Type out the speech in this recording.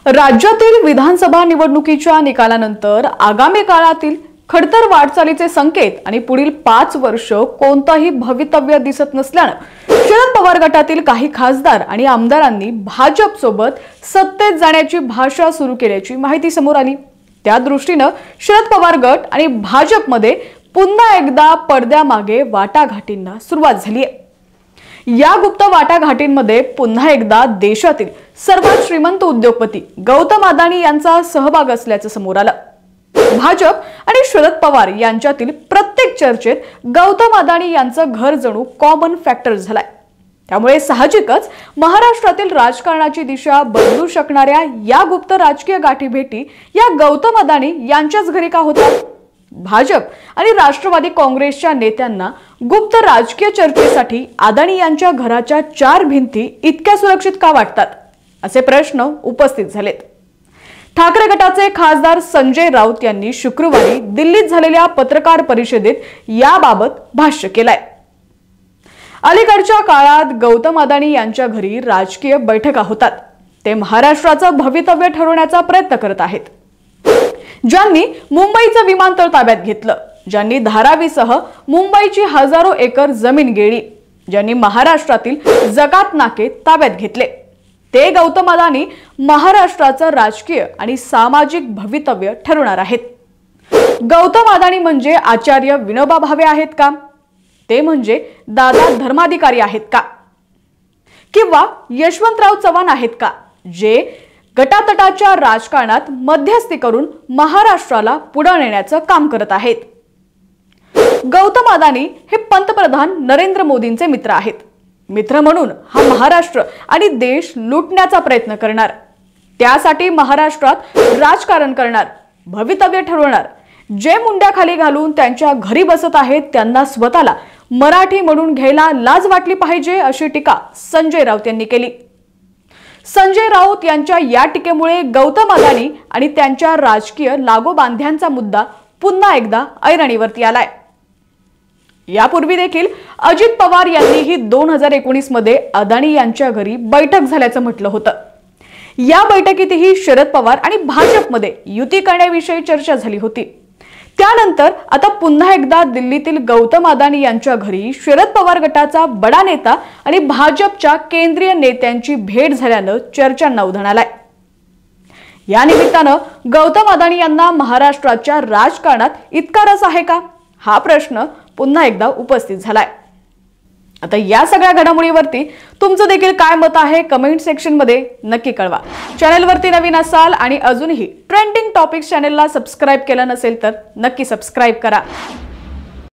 राज्यातील विधानसभा निवडणुकीच्या निकालानंतर आगामी काळातील खडतर वाटचालीचे संकेत आणि पुढील 5 वर्ष कोणताही भवितव्य दिसत नसल्याने शरद पवार गटातील काही खासदार आणि आमदारांनी भाजप सोबत सत्तेत जाण्याची भाषा सुरू केल्याची माहिती समोर आली। त्या दृष्टीने शरद पवार गट आणि भाजपमध्ये पुन्हा एकदा पडद्यामागे वाटाघाटींना सुरुवात झाली आहे। या गुप्त वाटाघाटींमध्ये पुन्हा एकदा देशातील सर्वात श्रीमंत उद्योगपती गौतम अदानी यांचा सहभाग असल्याचे समोर आलं। भाजप आणि शरद पवार यांच्यातील प्रत्येक चर्चेत गौतम अदानी यांचं घर जणू कॉमन फॅक्टर झालाय। त्यामुळे साहजिकच महाराष्ट्रातील राजकारणाची दिशा बदलू शकणाऱ्या या गुप्त राजकीय गाठीभेटी या गौतम अदानी यांच्याच घरी का होतात? भाजप आणि राष्ट्रवादी काँग्रेसच्या नेत्यांना गुप्त राजकीय चर्चेसाठी अदानी यांच्या घराच्या 4 भिंती इतक्या सुरक्षित का वाटतात, असे प्रश्न उपस्थित झालेत। ठाकरे गटाचे खासदार संजय राऊत यांनी शुक्रवारी दिल्लीत झालेल्या पत्रकार परिषदेत याबाबत भाष्य केलंय। अलीकडच्या काळात गौतम अदानी यांच्या घरी राजकीय बैठका होतात। ते महाराष्ट्राचं भवितव्य ठरवण्याचा प्रयत्न करत आहेत। ज्यांनी मुंबईचं विमानतळ ताब्यात घेतलं, ज्यांनी धारावीसह मुंबईची हजारो एकर जमीन गेली, ज्यांनी महाराष्ट्रातील जकात नाके ताब्यात घेतले, ते गौतम अदानी महाराष्ट्राचं राजकीय आणि सामाजिक भवितव्य ठरवणार आहेत। गौतम अदानी म्हणजे आचार्य विनोबा भावे आहेत का? ते म्हणजे दादा धर्माधिकारी आहेत का? किंवा यशवंतराव चव्हाण आहेत का, जे गटातटाच्या राजकारणात मध्यस्थी करून महाराष्ट्राला पुढे नेण्याचं काम करत आहेत? गौतम अदानी हे पंतप्रधान नरेंद्र मोदींचे मित्र आहेत। मित्र म्हणून हा महाराष्ट्र आणि देश लुटण्याचा प्रयत्न करणार, त्यासाठी महाराष्ट्रात राजकारण करणार, भवितव्य ठरवणार। जे मुंड्या खाली घालून त्यांच्या घरी बसत आहेत त्यांना स्वतःला मराठी म्हणून घ्यायला लाज वाटली पाहिजे, अशी टीका संजय राऊत यांनी केली। संजय राऊत यांच्या या टीकेमुळे गौतम अदानी आणि त्यांच्या राजकीय लागोबांध्यांचा मुद्दा पुन्हा एकदा ऐरणीवरती आलाय। यापूर्वी देखील अजित पवार यांनीही 2019 मध्ये अदानी यांच्या घरी बैठक झाल्याचं म्हटलं होतं। या बैठकीतही शरद पवार आणि भाजपमध्ये युती करण्याविषयी चर्चा झाली होती। त्यानंतर आता पुन्हा एकदा दिल्लीतील गौतम अदानी यांच्या घरी शरद पवार गटाचा बडा नेता आणि भाजपच्या केंद्रीय नेत्यांची भेट झाल्यानं चर्चांना उधाण आलाय। या निमित्तानं गौतम अदानी यांना महाराष्ट्राच्या राजकारणात इतका रस आहे का, हा प्रश्न पुन्हा एकदा उपस्थित झालाय। आता या सगळ्या घडामोडीवरती तुमचं देखील काय मत आहे कमेंट सेक्शन मध्ये नक्की कळवा। चॅनलवरती नवीन असाल आणि अजूनही ट्रेंडिंग टॉपिक्स चॅनलला सबस्क्राइब केलं नसेल तर नक्की सबस्क्राइब करा।